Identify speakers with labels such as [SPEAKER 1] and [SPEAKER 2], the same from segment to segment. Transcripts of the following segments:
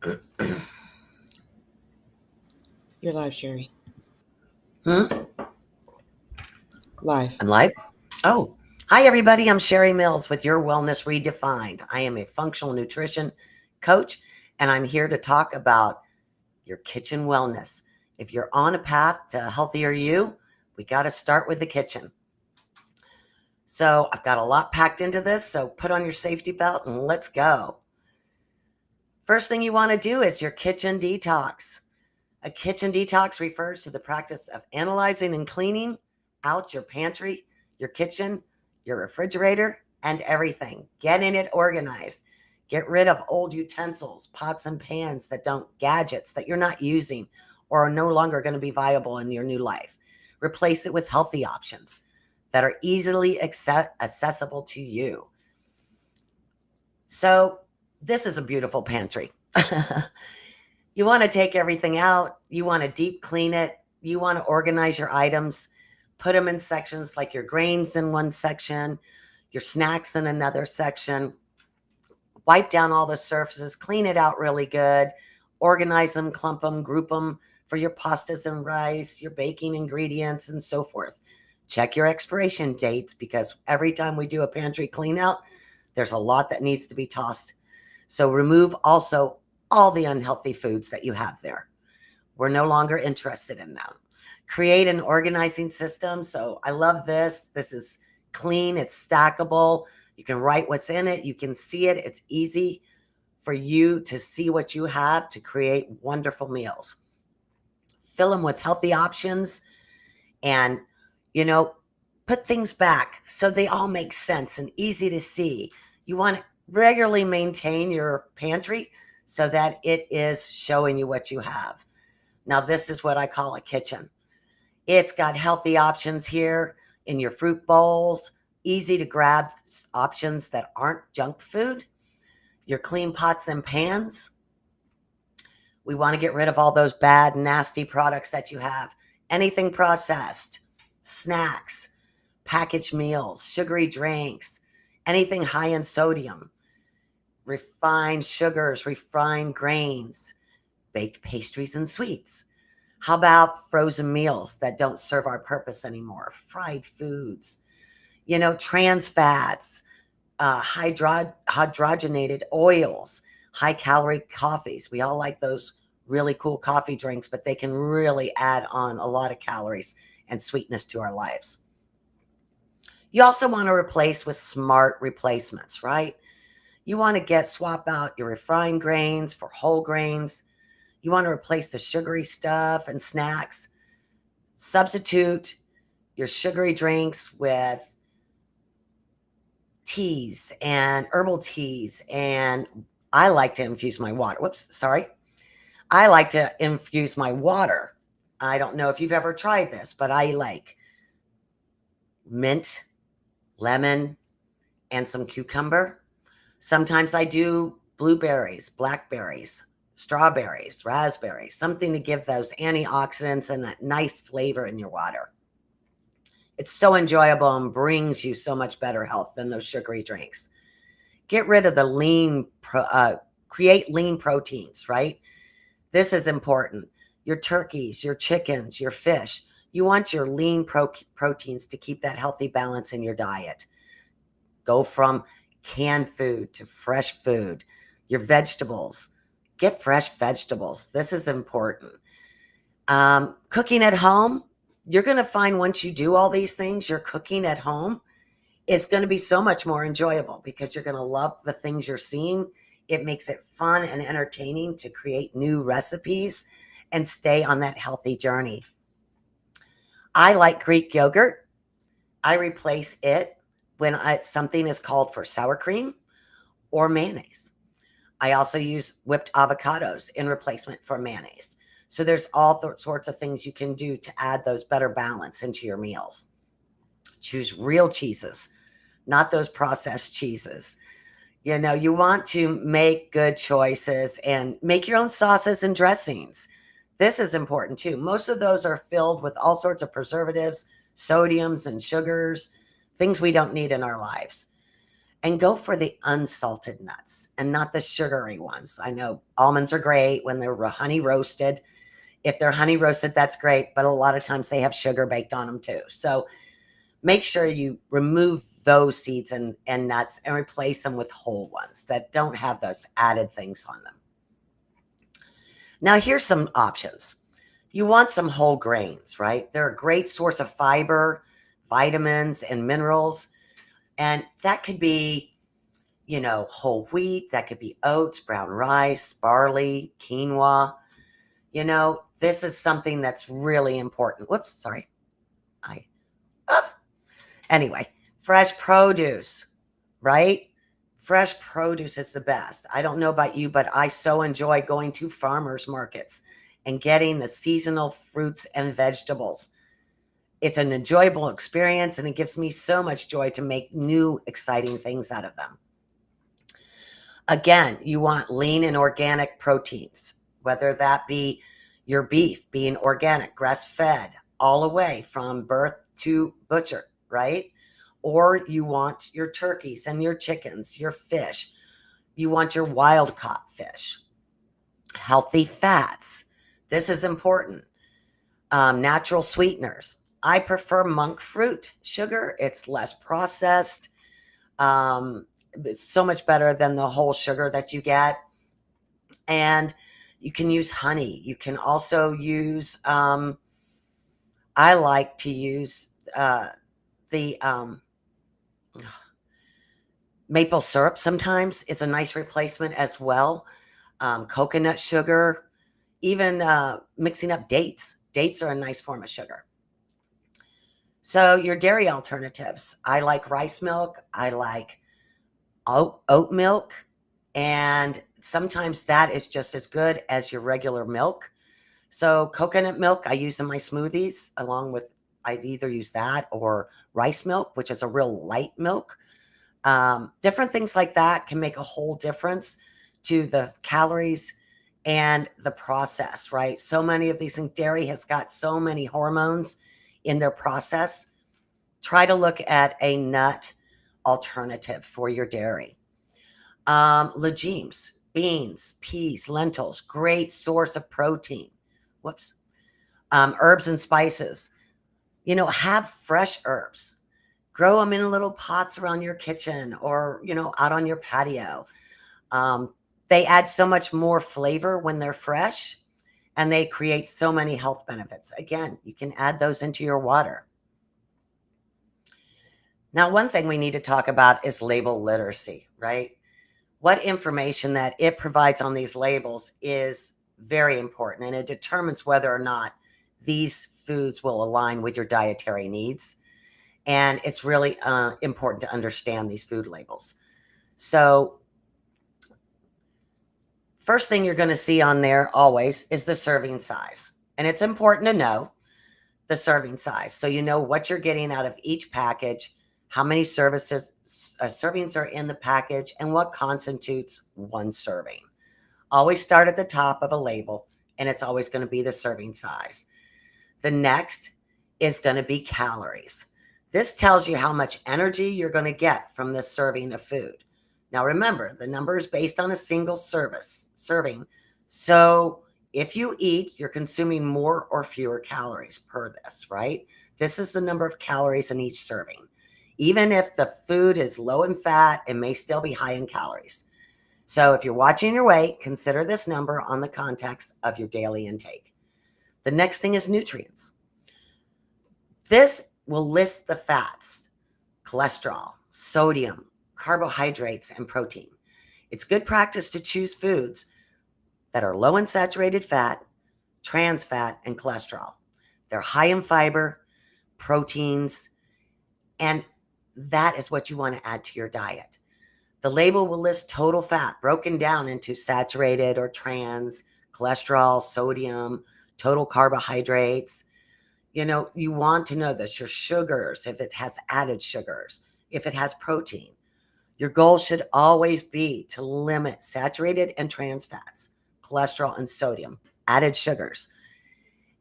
[SPEAKER 1] You're live, Sheri.
[SPEAKER 2] Hmm?
[SPEAKER 1] Live.
[SPEAKER 2] I'm live? Oh, hi, everybody. I'm Sheri Mills with Your Wellness Redefined. I am a functional nutrition coach, and I'm here to talk about your kitchen wellness. If you're on a path to a healthier you, we got to start with the kitchen. So I've got a lot packed into this, so put on your safety belt and let's go. First thing you want to do is your kitchen detox. A kitchen detox refers to the practice of analyzing and cleaning out your pantry, your kitchen, your refrigerator, and everything. Getting it organized. Get rid of old utensils, pots and pans that don't, gadgets that you're not using or are no longer going to be viable in your new life. Replace it with healthy options that are easily accessible to you. So, this is a beautiful pantry. You want to take everything out. You want to deep clean it. You want to organize your items, put them in sections like your grains in one section, your snacks in another section. Wipe down all the surfaces, clean it out really good, organize them, clump them, group them for your pastas and rice, your baking ingredients, and so forth. Check your expiration dates because every time we do a pantry clean out, there's a lot that needs to be tossed. So remove also all the unhealthy foods that you have there. We're no longer interested in them. Create an organizing system. So I love this. This is clean, it's stackable. You can write what's in it, you can see it. It's easy for you to see what you have to create wonderful meals. Fill them with healthy options and, you know, put things back so they all make sense and easy to see. You want to regularly maintain your pantry so that it is showing you what you have. Now, this is what I call a kitchen. It's got healthy options here in your fruit bowls, easy to grab options that aren't junk food, your clean pots and pans. We want to get rid of all those bad, nasty products that you have. Anything processed, snacks, packaged meals, sugary drinks, anything high in sodium, refined sugars, refined grains, baked pastries and sweets. How about frozen meals that don't serve our purpose anymore? Fried foods, trans fats, hydrogenated oils, high calorie coffees. We all like those really cool coffee drinks, but they can really add on a lot of calories and sweetness to our lives. You also want to replace with smart replacements, right? You want to swap out your refined grains for whole grains. You want to replace the sugary stuff and snacks. Substitute your sugary drinks with teas and herbal teas. And I like to infuse my water. Whoops, sorry. I like to infuse my water. I don't know if you've ever tried this, but I like mint, lemon, and some cucumber. Sometimes I do blueberries, blackberries, strawberries, raspberries, something to give those antioxidants and that nice flavor in your water. It's so enjoyable and brings you so much better health than those sugary drinks. Get rid of the create lean proteins, right? This is important. Your turkeys, your chickens, your fish. You want your lean proteins to keep that healthy balance in your diet. Go from canned food to fresh food. Your vegetables. Get fresh vegetables. This is important. Cooking at home, you're going to find once you do all these things, your cooking at home is going to be so much more enjoyable because you're going to love the things you're seeing. It makes it fun and entertaining to create new recipes and stay on that healthy journey. I like Greek yogurt. I replace it when something is called for sour cream or mayonnaise. I also use whipped avocados in replacement for mayonnaise. So there's all sorts of things you can do to add those better balance into your meals. Choose real cheeses, not those processed cheeses. You want to make good choices and make your own sauces and dressings. This is important too. Most of those are filled with all sorts of preservatives, sodiums, and sugars, things we don't need in our lives. and go for the unsalted nuts and not the sugary ones. I know almonds are great when they're honey roasted. If they're honey roasted, that's great, but a lot of times they have sugar baked on them too. So make sure you remove those seeds and nuts and replace them with whole ones that don't have those added things on them. Now, here's some options. You want some whole grains, right? They're a great source of fiber, vitamins, and minerals. And that could be, whole wheat, that could be oats, brown rice, barley, quinoa. This is something that's really important. Whoops, sorry. I up. Anyway, fresh produce, right? Fresh produce is the best. I don't know about you, but I so enjoy going to farmers markets and getting the seasonal fruits and vegetables. It's an enjoyable experience, and it gives me so much joy to make new, exciting things out of them. Again, you want lean and organic proteins, whether that be your beef being organic, grass-fed, all the way from birth to butcher, right? Or you want your turkeys and your chickens, your fish. You want your wild-caught fish. Healthy fats. This is important. Natural sweeteners. I prefer monk fruit sugar. It's less processed. It's so much better than the whole sugar that you get. And you can use honey. You can also use, I like to use the maple syrup sometimes is a nice replacement as well. Coconut sugar, even mixing up dates. Dates are a nice form of sugar. So your dairy alternatives. I like rice milk. I like oat milk. And sometimes that is just as good as your regular milk. So coconut milk, I use in my smoothies along with, I either use that or rice milk, which is a real light milk. Different things like that can make a whole difference to the calories and the process, right? So many of these things, dairy has got so many hormones in their process. Try to look at a nut alternative for your dairy. Legumes, beans, peas, lentils, great source of protein. Whoops. Herbs and spices. Have fresh herbs. Grow them in little pots around your kitchen or, out on your patio. They add so much more flavor when they're fresh, and they create so many health benefits. Again, you can add those into your water. Now, one thing we need to talk about is label literacy, right? What information that it provides on these labels is very important, and it determines whether or not these foods will align with your dietary needs. And it's really important to understand these food labels. So first thing you're going to see on there always is the serving size. And it's important to know the serving size so you know what you're getting out of each package, how many servings are in the package, and what constitutes one serving. Always start at the top of a label, and it's always going to be the serving size. The next is going to be calories. This tells you how much energy you're going to get from this serving of food. Now remember, the number is based on a single serving. So if you eat, you're consuming more or fewer calories per this, right? This is the number of calories in each serving. Even if the food is low in fat, it may still be high in calories. So if you're watching your weight, consider this number on the context of your daily intake. The next thing is nutrients. This will list the fats, cholesterol, sodium, carbohydrates, and protein. It's good practice to choose foods that are low in saturated fat, trans fat, and cholesterol. They're high in fiber, proteins, and that is what you want to add to your diet. The label will list total fat broken down into saturated or trans, cholesterol, sodium, total carbohydrates. You want to know this, your sugars, if it has added sugars, if it has protein. Your goal should always be to limit saturated and trans fats, cholesterol, and sodium, added sugars,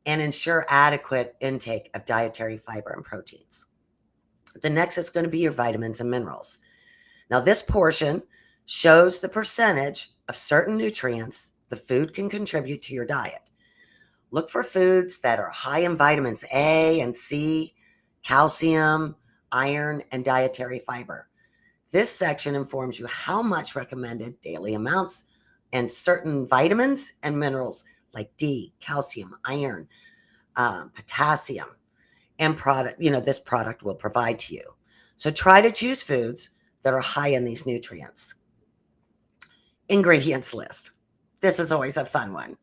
[SPEAKER 2] and ensure adequate intake of dietary fiber and proteins. The next is going to be your vitamins and minerals. Now, this portion shows the percentage of certain nutrients the food can contribute to your diet. Look for foods that are high in vitamins A and C, calcium, iron, and dietary fiber. This section informs you how much recommended daily amounts and certain vitamins and minerals like D, calcium, iron, potassium, and this product will provide to you. So try to choose foods that are high in these nutrients. Ingredients list. This is always a fun one.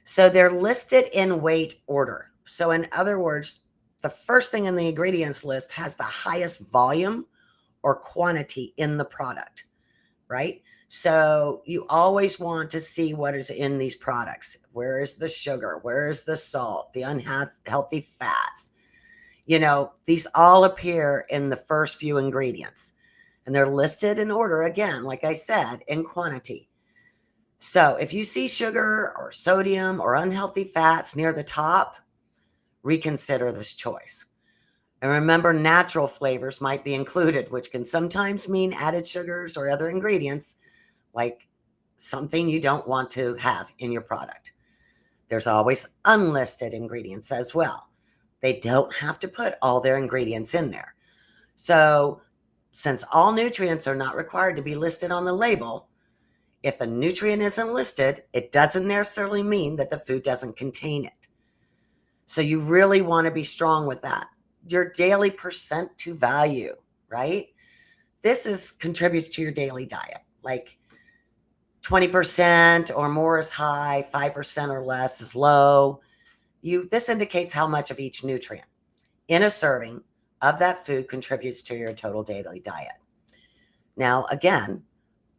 [SPEAKER 2] So they're listed in weight order. So in other words, the first thing in the ingredients list has the highest volume or quantity in the product, right? So you always want to see what is in these products. Where is the sugar? Where is the salt? The unhealthy fats? These all appear in the first few ingredients. And they're listed in order, again, like I said, in quantity. So if you see sugar or sodium or unhealthy fats near the top, reconsider this choice. And remember, natural flavors might be included, which can sometimes mean added sugars or other ingredients, like something you don't want to have in your product. There's always unlisted ingredients as well. They don't have to put all their ingredients in there. So since all nutrients are not required to be listed on the label, if a nutrient isn't listed, it doesn't necessarily mean that the food doesn't contain it. So you really want to be strong with that. Your daily percent to value, right? This contributes to your daily diet. Like 20% or more is high, 5% or less is low. This indicates how much of each nutrient in a serving of that food contributes to your total daily diet. Now, again,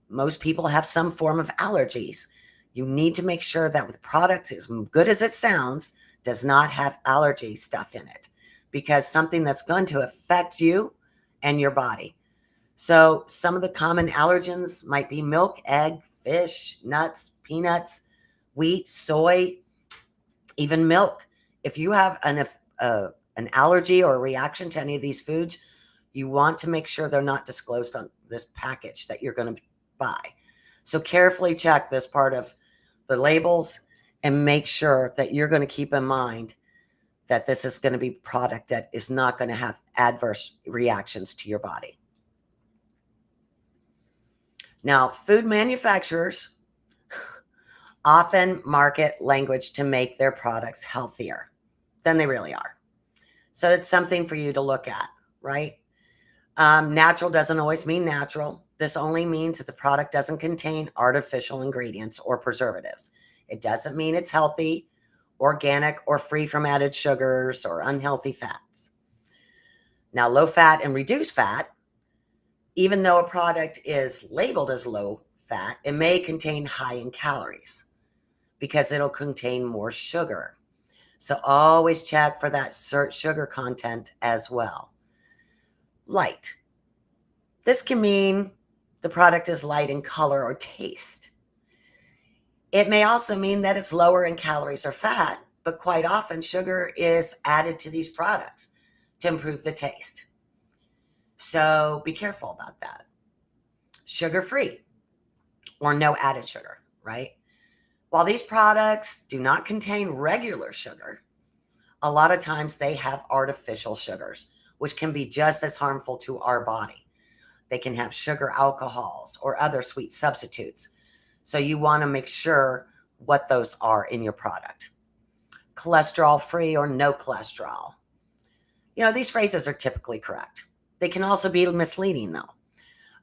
[SPEAKER 2] most people have some form of allergies. You need to make sure that with products, as good as it sounds, does not have allergy stuff in it, because something that's going to affect you and your body. So some of the common allergens might be milk, egg, fish, nuts, peanuts, wheat, soy, even milk. If you have an allergy or a reaction to any of these foods, you want to make sure they're not disclosed on this package that you're going to buy. So carefully check this part of the labels and make sure that you're going to keep in mind that this is going to be a product that is not going to have adverse reactions to your body. Now, food manufacturers often market language to make their products healthier than they really are. So it's something for you to look at, right? Natural doesn't always mean natural. This only means that the product doesn't contain artificial ingredients or preservatives. It doesn't mean it's healthy, organic, or free from added sugars or unhealthy fats. Now, low fat and reduced fat, even though a product is labeled as low fat, it may contain high in calories because it'll contain more sugar. So always check for that sugar content as well. Light. This can mean the product is light in color or taste. It may also mean that it's lower in calories or fat, but quite often sugar is added to these products to improve the taste. So be careful about that. Sugar-free or no added sugar, right? While these products do not contain regular sugar, a lot of times they have artificial sugars, which can be just as harmful to our body. They can have sugar alcohols or other sweet substitutes. So you want to make sure what those are in your product. Cholesterol-free or no cholesterol. These phrases are typically correct. They can also be misleading, though.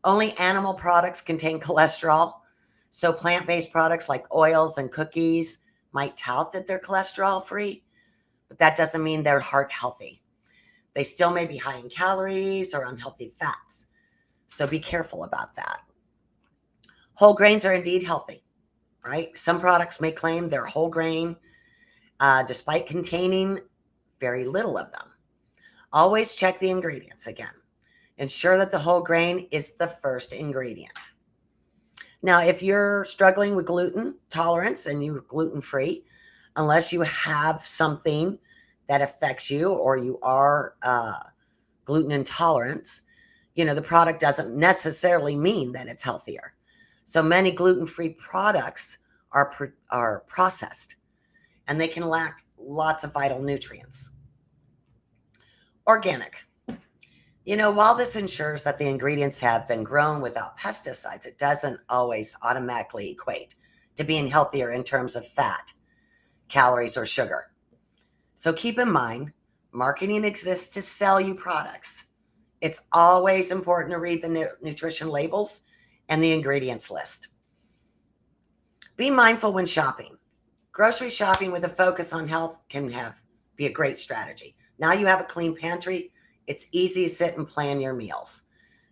[SPEAKER 2] Only animal products contain cholesterol. So plant-based products like oils and cookies might tout that they're cholesterol-free, but that doesn't mean they're heart healthy. They still may be high in calories or unhealthy fats. So be careful about that. Whole grains are indeed healthy, right? Some products may claim they're whole grain, despite containing very little of them. Always check the ingredients again. Ensure that the whole grain is the first ingredient. Now, if you're struggling with gluten tolerance and you're gluten-free, unless you have something that affects you or you are gluten intolerant, The product doesn't necessarily mean that it's healthier. So many gluten-free products are processed, and they can lack lots of vital nutrients. Organic. While this ensures that the ingredients have been grown without pesticides, it doesn't always automatically equate to being healthier in terms of fat, calories, or sugar. So keep in mind, marketing exists to sell you products. It's always important to read the nutrition labels and the ingredients list. Be mindful when shopping. Grocery shopping with a focus on health can be a great strategy. Now you have a clean pantry. It's easy to sit and plan your meals.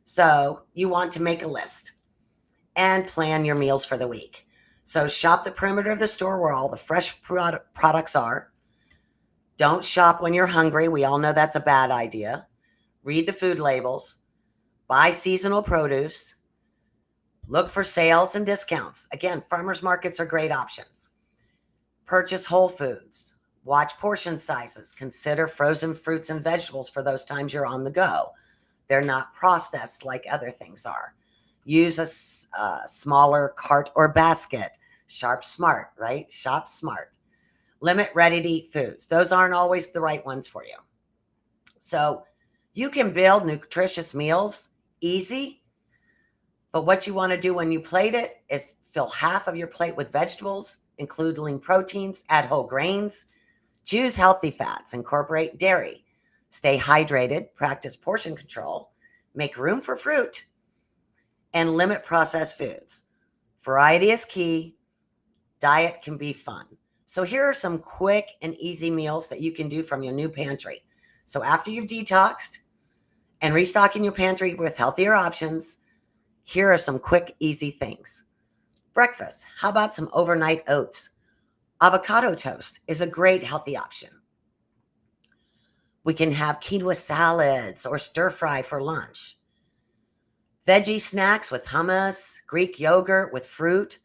[SPEAKER 2] So you want to make a list and plan your meals for the week. So shop the perimeter of the store where all the fresh products are. Don't shop when you're hungry. We all know that's a bad idea. Read the food labels. Buy seasonal produce. Look for sales and discounts. Again, farmers markets are great options. Purchase whole foods. Watch portion sizes. Consider frozen fruits and vegetables for those times you're on the go. They're not processed like other things are. Use a smaller cart or basket. Shop smart, right? Shop smart. Limit ready-to-eat foods. Those aren't always the right ones for you. So you can build nutritious meals easy, but what you want to do when you plate it is fill half of your plate with vegetables, including proteins, add whole grains, choose healthy fats, incorporate dairy, stay hydrated, practice portion control, make room for fruit, and limit processed foods. Variety is key. Diet can be fun. So here are some quick and easy meals that you can do from your new pantry. So after you've detoxed and restocking your pantry with healthier options, here are some quick, easy things. Breakfast. How about some overnight oats? Avocado toast is a great healthy option. We can have quinoa salads or stir fry for lunch. Veggie snacks with hummus, Greek yogurt with fruit.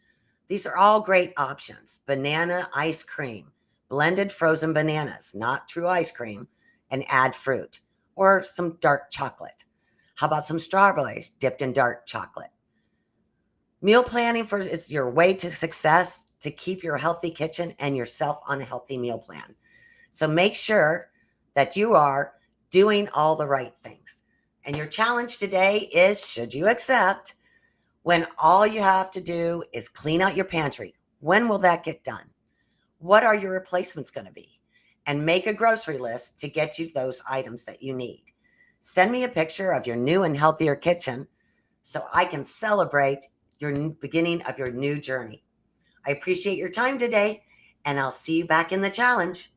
[SPEAKER 2] These are all great options. Banana ice cream, blended frozen bananas, not true ice cream, and add fruit or some dark chocolate. How about some strawberries dipped in dark chocolate? Meal planning is your way to success to keep your healthy kitchen and yourself on a healthy meal plan. So make sure that you are doing all the right things. And your challenge today is, should you accept, when all you have to do is clean out your pantry? When will that get done? What are your replacements going to be? And make a grocery list to get you those items that you need. Send me a picture of your new and healthier kitchen so I can celebrate your beginning of your new journey. I appreciate your time today, and I'll see you back in the challenge.